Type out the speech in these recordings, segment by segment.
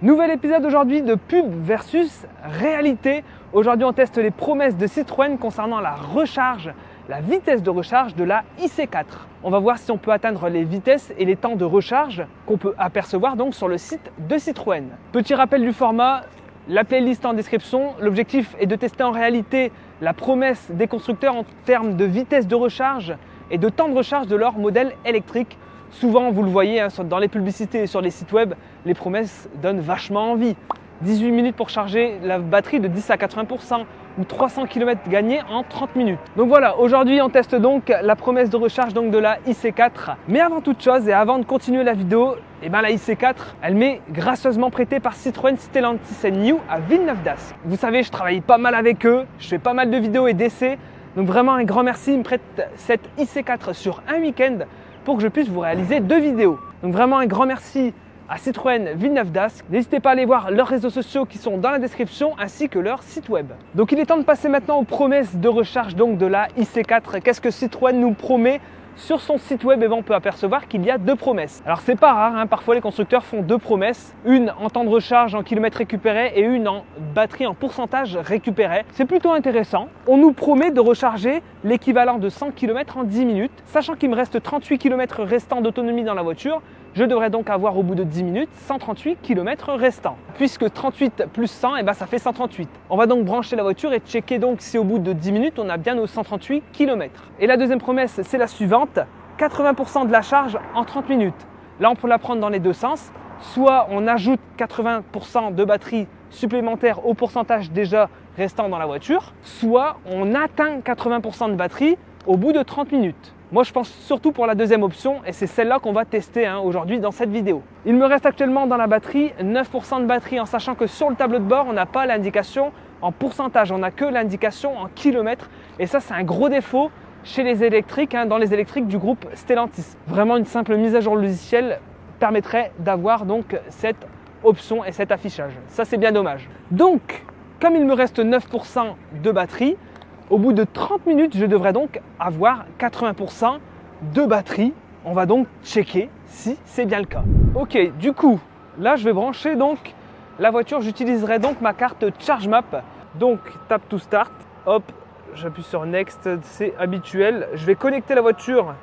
Nouvel épisode aujourd'hui de pub versus réalité. Aujourd'hui on teste les promesses de Citroën concernant la recharge, la vitesse de recharge de la IC4. On va voir si on peut atteindre les vitesses et les temps de recharge qu'on peut apercevoir donc sur le site de Citroën. Petit rappel du format, la playlist en description. L'objectif est de tester en réalité la promesse des constructeurs en termes de vitesse de recharge et de temps de recharge de leur modèle électrique. Souvent, vous le voyez dans les publicités et sur les sites web, les promesses donnent vachement envie. 18 minutes pour charger la batterie de 10 à 80% ou 300 km gagnés en 30 minutes. Donc voilà, aujourd'hui on teste donc la promesse de recharge donc de la IC4. Mais avant toute chose et avant de continuer la vidéo, la IC4, elle m'est gracieusement prêtée par Citroën Stellantis New à Villeneuve-d'Ascq. Vous savez, je travaille pas mal avec eux, je fais pas mal de vidéos et d'essais. Donc vraiment un grand merci, ils me prêtent cette IC4 sur un week-end pour que je puisse vous réaliser 2 vidéos. Donc vraiment un grand merci à Citroën Villeneuve-d'Ascq. N'hésitez pas à aller voir leurs réseaux sociaux qui sont dans la description ainsi que leur site web. Donc il est temps de passer maintenant aux promesses de recharge donc de la IC4. Qu'est-ce que Citroën nous promet? Sur son site web, on peut apercevoir qu'il y a 2 promesses. Alors c'est pas rare, parfois les constructeurs font 2 promesses. Une en temps de recharge en kilomètres récupérés et une en batterie en pourcentage récupéré. C'est plutôt intéressant. On nous promet de recharger l'équivalent de 100 km en 10 minutes. Sachant qu'il me reste 38 km restants d'autonomie dans la voiture, je devrais donc avoir au bout de 10 minutes 138 km restants. Puisque 38 plus 100, ça fait 138. On va donc brancher la voiture et checker donc si au bout de 10 minutes, on a bien nos 138 km. Et la deuxième promesse, c'est la suivante, 80% de la charge en 30 minutes. Là, on peut la prendre dans les deux sens. Soit on ajoute 80% de batterie supplémentaire au pourcentage déjà restant dans la voiture, soit on atteint 80% de batterie au bout de 30 minutes. Moi, je pense surtout pour la deuxième option et c'est celle-là qu'on va tester aujourd'hui dans cette vidéo. Il me reste actuellement dans la batterie 9% de batterie en sachant que sur le tableau de bord, on n'a pas l'indication en pourcentage, on n'a que l'indication en kilomètres. Et ça, c'est un gros défaut chez les électriques, dans les électriques du groupe Stellantis. Vraiment, une simple mise à jour logicielle permettrait d'avoir donc cette option et cet affichage. Ça, c'est bien dommage. Donc, comme il me reste 9% de batterie, au bout de 30 minutes, je devrais donc avoir 80% de batterie. On va donc checker si c'est bien le cas. Ok, du coup, là je vais brancher donc la voiture. J'utiliserai donc ma carte ChargeMap. Donc, tap to start. Hop, j'appuie sur Next, c'est habituel. Je vais connecter la voiture.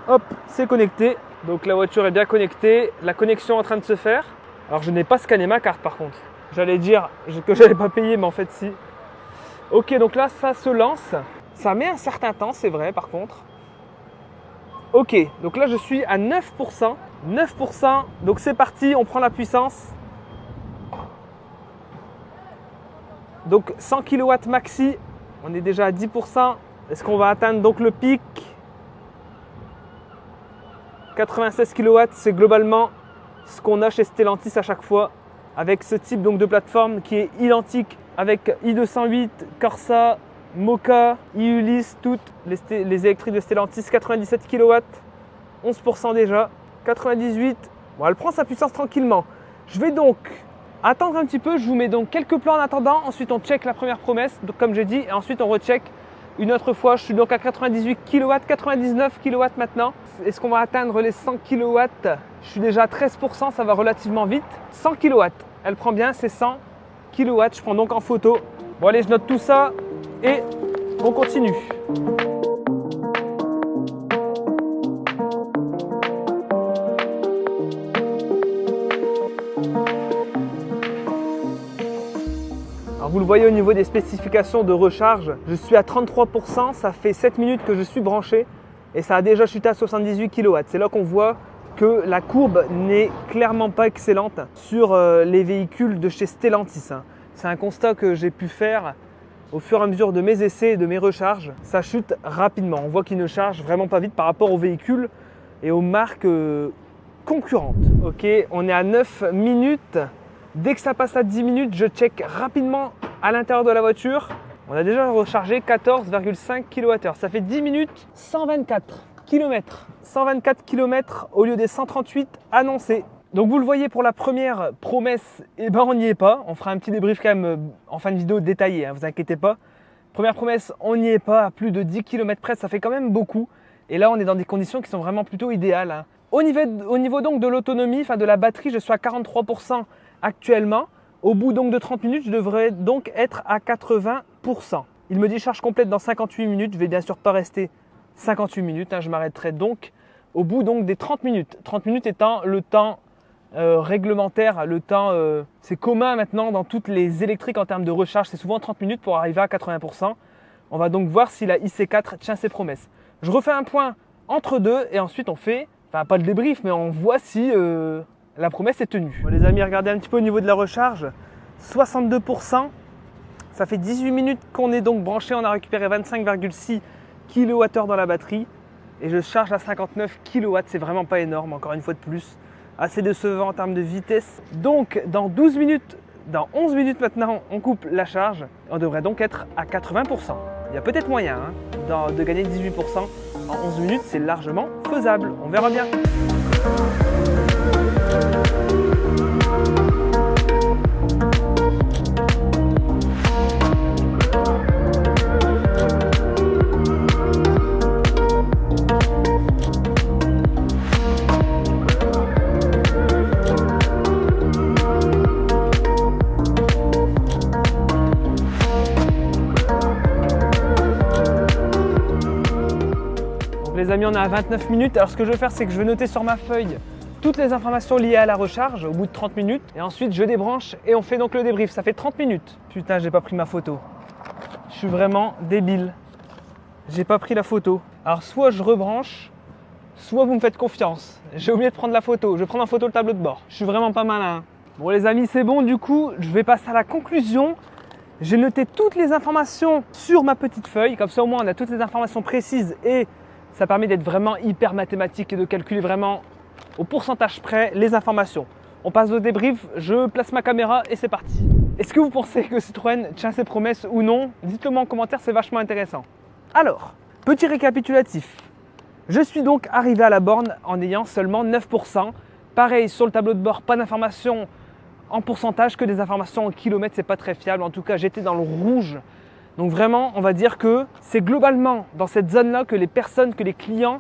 Hop, c'est connecté. Donc la voiture est bien connectée. La connexion est en train de se faire. Alors je n'ai pas scanné ma carte par contre. J'allais dire que je n'allais pas payer, mais en fait si. Ok, donc là, ça se lance. Ça met un certain temps, c'est vrai, par contre. Ok, donc là, je suis à 9%. 9%, donc c'est parti, on prend la puissance. Donc 100 kW maxi, on est déjà à 10%. Est-ce qu'on va atteindre donc le pic? 96 kW, c'est globalement ce qu'on a chez Stellantis à chaque fois. Avec ce type donc de plateforme qui est identique avec i208, Corsa, Moka, i-Ulysse, toutes les électriques de Stellantis, 97 kW, 11% déjà, 98. Bon, elle prend sa puissance tranquillement. Je vais donc attendre un petit peu, je vous mets donc quelques plans en attendant, ensuite on check la première promesse, donc comme j'ai dit, et ensuite on recheck une autre fois. Je suis donc à 98 kW, 99 kW maintenant. Est-ce qu'on va atteindre les 100 kW? Je suis déjà à 13%, ça va relativement vite. 100 kW, elle prend bien, c'est 100 kW, je prends donc en photo. Bon allez, je note tout ça et on continue. Alors vous le voyez au niveau des spécifications de recharge, je suis à 33%, ça fait 7 minutes que je suis branché et ça a déjà chuté à 78 kW. C'est là qu'on voit que la courbe n'est clairement pas excellente sur les véhicules de chez Stellantis. C'est un constat que j'ai pu faire au fur et à mesure de mes essais et de mes recharges. Ça chute rapidement. On voit qu'il ne charge vraiment pas vite par rapport aux véhicules et aux marques concurrentes. Ok, on est à 9 minutes. Dès que ça passe à 10 minutes, je check rapidement à l'intérieur de la voiture. On a déjà rechargé 14,5 kWh. Ça fait 10 minutes, 124 km. 124 km au lieu des 138 annoncés. Donc vous le voyez pour la première promesse, on n'y est pas. On fera un petit débrief quand même en fin de vidéo détaillé, vous inquiétez pas. Première promesse, on n'y est pas, à plus de 10 km près, ça fait quand même beaucoup. Et là on est dans des conditions qui sont vraiment plutôt idéales. Au niveau donc de l'autonomie, enfin de la batterie, je suis à 43% actuellement. Au bout donc de 30 minutes, je devrais donc être à 80%. Il me dit charge complète dans 58 minutes. Je vais bien sûr pas rester 58 minutes. Je m'arrêterai donc au bout donc des 30 minutes. 30 minutes étant le temps réglementaire, le temps c'est commun maintenant dans toutes les électriques en termes de recharge. C'est souvent 30 minutes pour arriver à 80%. On va donc voir si la IC4 tient ses promesses. Je refais un point entre deux et ensuite on fait, enfin pas le débrief, mais on voit si la promesse est tenue. Bon, les amis, regardez un petit peu au niveau de la recharge. 62%, ça fait 18 minutes qu'on est donc branché. On a récupéré 25,6 kWh dans la batterie et je charge à 59 kW. C'est vraiment pas énorme, encore une fois de plus. Assez décevant en termes de vitesse. Donc dans 11 minutes maintenant, on coupe la charge. On devrait donc être à 80%. Il y a peut-être moyen de gagner 18% en 11 minutes. C'est largement faisable. On verra bien. Les amis, on est à 29 minutes. Alors ce que je vais faire, c'est que je vais noter sur ma feuille toutes les informations liées à la recharge au bout de 30 minutes. Et ensuite, je débranche et on fait donc le débrief. Ça fait 30 minutes. Putain, j'ai pas pris ma photo. Je suis vraiment débile. J'ai pas pris la photo. Alors soit je rebranche, soit vous me faites confiance. J'ai oublié de prendre la photo. Je vais prendre en photo le tableau de bord. Je suis vraiment pas malin. Bon les amis, c'est bon. Du coup, je vais passer à la conclusion. J'ai noté toutes les informations sur ma petite feuille. Comme ça, au moins, on a toutes les informations précises et ça permet d'être vraiment hyper mathématique et de calculer vraiment au pourcentage près les informations. On passe au débrief, je place ma caméra et c'est parti. Est-ce que vous pensez que Citroën tient ses promesses ou non? Dites-le moi en commentaire, c'est vachement intéressant. Alors, petit récapitulatif. Je suis donc arrivé à la borne en ayant seulement 9%. Pareil, sur le tableau de bord, pas d'informations en pourcentage, que des informations en kilomètres, c'est pas très fiable. En tout cas, j'étais dans le rouge. Donc vraiment, on va dire que c'est globalement dans cette zone-là que les personnes, que les clients,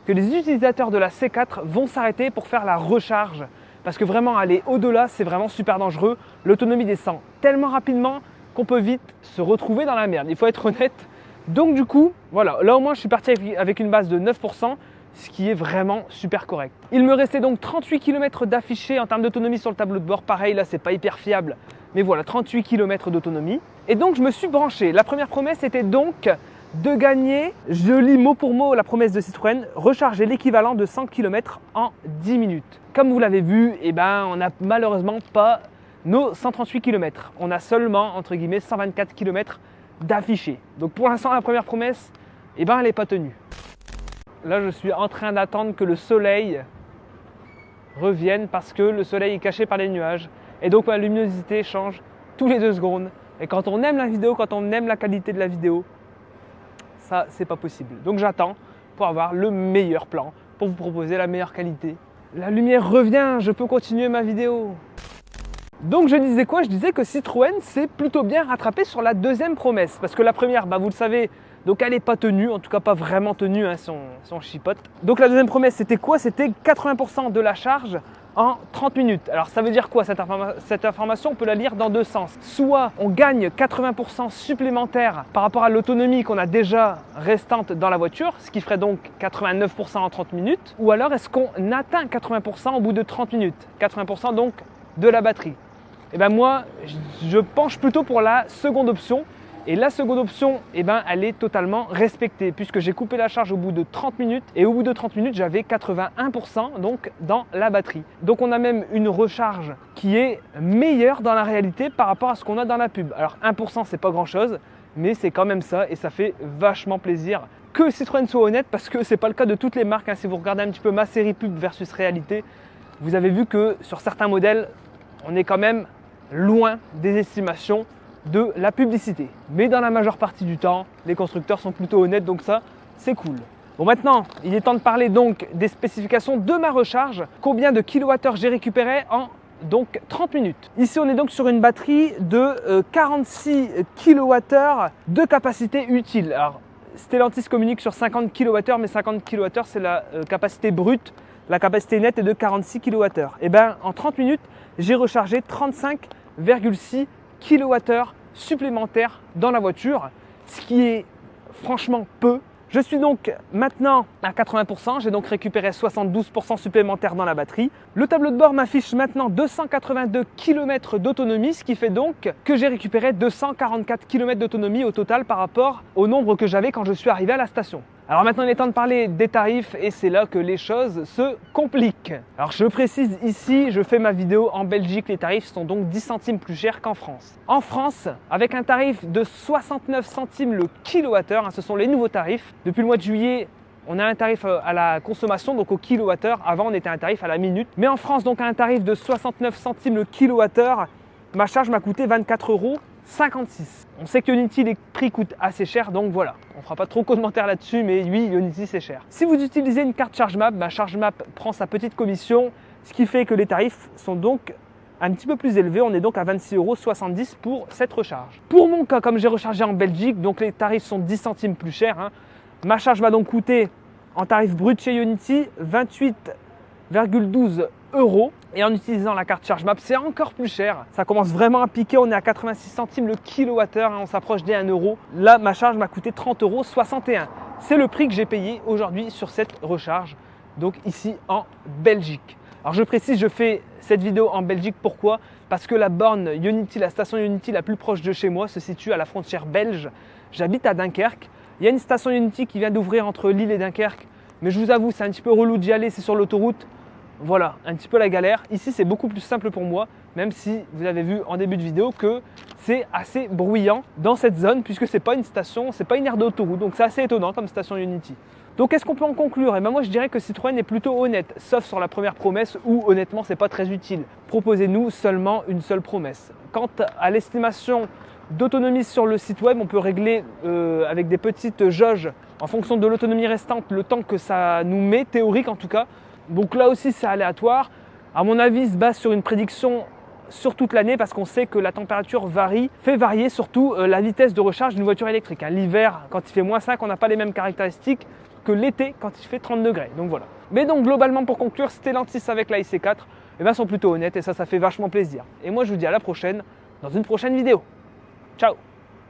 que les utilisateurs de la C4 vont s'arrêter pour faire la recharge. Parce que vraiment, aller au-delà, c'est vraiment super dangereux. L'autonomie descend tellement rapidement qu'on peut vite se retrouver dans la merde. Il faut être honnête. Donc du coup, voilà, là au moins je suis parti avec une base de 9%, ce qui est vraiment super correct. Il me restait donc 38 km d'affichés en termes d'autonomie sur le tableau de bord. Pareil, là, c'est pas hyper fiable. Mais voilà, 38 km d'autonomie. Et donc, je me suis branché. La première promesse était donc de gagner, je lis mot pour mot la promesse de Citroën, recharger l'équivalent de 100 km en 10 minutes. Comme vous l'avez vu, on n'a malheureusement pas nos 138 km. On a seulement, entre guillemets, 124 km d'affichés. Donc pour l'instant, la première promesse, elle n'est pas tenue. Là, je suis en train d'attendre que le soleil revienne parce que le soleil est caché par les nuages. Et donc ma luminosité change tous les 2 secondes. Et quand on aime la vidéo, quand on aime la qualité de la vidéo, ça c'est pas possible. Donc j'attends pour avoir le meilleur plan, pour vous proposer la meilleure qualité. La lumière revient, je peux continuer ma vidéo. Donc je disais quoi? Je disais que Citroën s'est plutôt bien rattrapé sur la deuxième promesse. Parce que la première, vous le savez, donc elle n'est pas tenue, en tout cas pas vraiment tenue, si on chipote. Donc la deuxième promesse, c'était quoi? C'était 80% de la charge en 30 minutes. Alors ça veut dire quoi cette information? On peut la lire dans 2 sens. Soit on gagne 80% supplémentaire par rapport à l'autonomie qu'on a déjà restante dans la voiture, ce qui ferait donc 89% en 30 minutes. Ou alors est-ce qu'on atteint 80% au bout de 30 minutes? 80% donc de la batterie. Et moi, je penche plutôt pour la seconde option. Et la seconde option, elle est totalement respectée puisque j'ai coupé la charge au bout de 30 minutes et au bout de 30 minutes, j'avais 81% donc dans la batterie. Donc on a même une recharge qui est meilleure dans la réalité par rapport à ce qu'on a dans la pub. Alors 1% c'est pas grand chose, mais c'est quand même ça et ça fait vachement plaisir que Citroën soit honnête parce que c'est pas le cas de toutes les marques. Si vous regardez un petit peu ma série pub versus réalité, vous avez vu que sur certains modèles, on est quand même loin des estimations de la publicité. Mais dans la majeure partie du temps, les constructeurs sont plutôt honnêtes, donc ça, c'est cool. Bon, maintenant, il est temps de parler donc des spécifications de ma recharge. Combien de kilowattheures j'ai récupéré en donc 30 minutes. Ici, on est donc sur une batterie de 46 kWh de capacité utile. Alors, Stellantis communique sur 50 kWh, mais 50 kWh, c'est la capacité brute la capacité nette est de 46 kWh. Et bien en 30 minutes, j'ai rechargé 35,6 kWh supplémentaires dans la voiture, ce qui est franchement peu. Je suis donc maintenant à 80%, j'ai donc récupéré 72% supplémentaires dans la batterie. Le tableau de bord m'affiche maintenant 282 km d'autonomie, ce qui fait donc que j'ai récupéré 244 km d'autonomie au total par rapport au nombre que j'avais quand je suis arrivé à la station. Alors maintenant il est temps de parler des tarifs et c'est là que les choses se compliquent. Alors je précise ici, je fais ma vidéo en Belgique, les tarifs sont donc 10 centimes plus chers qu'en France. En France, avec un tarif de 69 centimes le kilowattheure, ce sont les nouveaux tarifs. Depuis le mois de juillet, on a un tarif à la consommation, donc au kilowattheure. Avant on était à un tarif à la minute. Mais en France, donc à un tarif de 69 centimes le kilowattheure, ma charge m'a coûté 24,56 €. On sait que Ionity, les prix coûtent assez cher, donc voilà. On ne fera pas trop de commentaires là-dessus, mais oui, Ionity c'est cher. Si vous utilisez une carte ChargeMap, ChargeMap prend sa petite commission, ce qui fait que les tarifs sont donc un petit peu plus élevés. On est donc à 26,70 € pour cette recharge. Pour mon cas, comme j'ai rechargé en Belgique, donc les tarifs sont 10 centimes plus chers. Ma charge m'a donc coûté en tarif brut chez Ionity 28,12 € et en utilisant la carte ChargeMap c'est encore plus cher, ça commence vraiment à piquer, on est à 86 centimes le kilowattheure, on s'approche des 1 €. Là ma charge m'a coûté 30,61 €, c'est le prix que j'ai payé aujourd'hui sur cette recharge, donc ici en Belgique. Alors je précise, je fais cette vidéo en Belgique, pourquoi? Parce que la borne Ionity, la station Ionity la plus proche de chez moi se situe à la frontière belge, j'habite à Dunkerque, il y a une station Ionity qui vient d'ouvrir entre Lille et Dunkerque, mais je vous avoue c'est un petit peu relou d'y aller, c'est sur l'autoroute. Voilà, un petit peu la galère. Ici, c'est beaucoup plus simple pour moi, même si vous avez vu en début de vidéo que c'est assez bruyant dans cette zone, puisque c'est pas une station, c'est pas une aire d'autoroute, donc c'est assez étonnant comme station Ionity. Donc, qu'est-ce qu'on peut en conclure? Et ben moi, je dirais que Citroën est plutôt honnête, sauf sur la première promesse où, honnêtement, c'est pas très utile. Proposez-nous seulement une seule promesse. Quant à l'estimation d'autonomie sur le site web, on peut régler avec des petites jauges en fonction de l'autonomie restante, le temps que ça nous met, théorique en tout cas. Donc là aussi c'est aléatoire. À mon avis, il se base sur une prédiction sur toute l'année parce qu'on sait que la température fait varier surtout la vitesse de recharge d'une voiture électrique. L'hiver, quand il fait -5, on n'a pas les mêmes caractéristiques que l'été quand il fait 30 degrés. Donc voilà. Mais donc globalement pour conclure, Stellantis avec la IC4 sont plutôt honnêtes et ça fait vachement plaisir. Et moi je vous dis à la prochaine dans une prochaine vidéo. Ciao!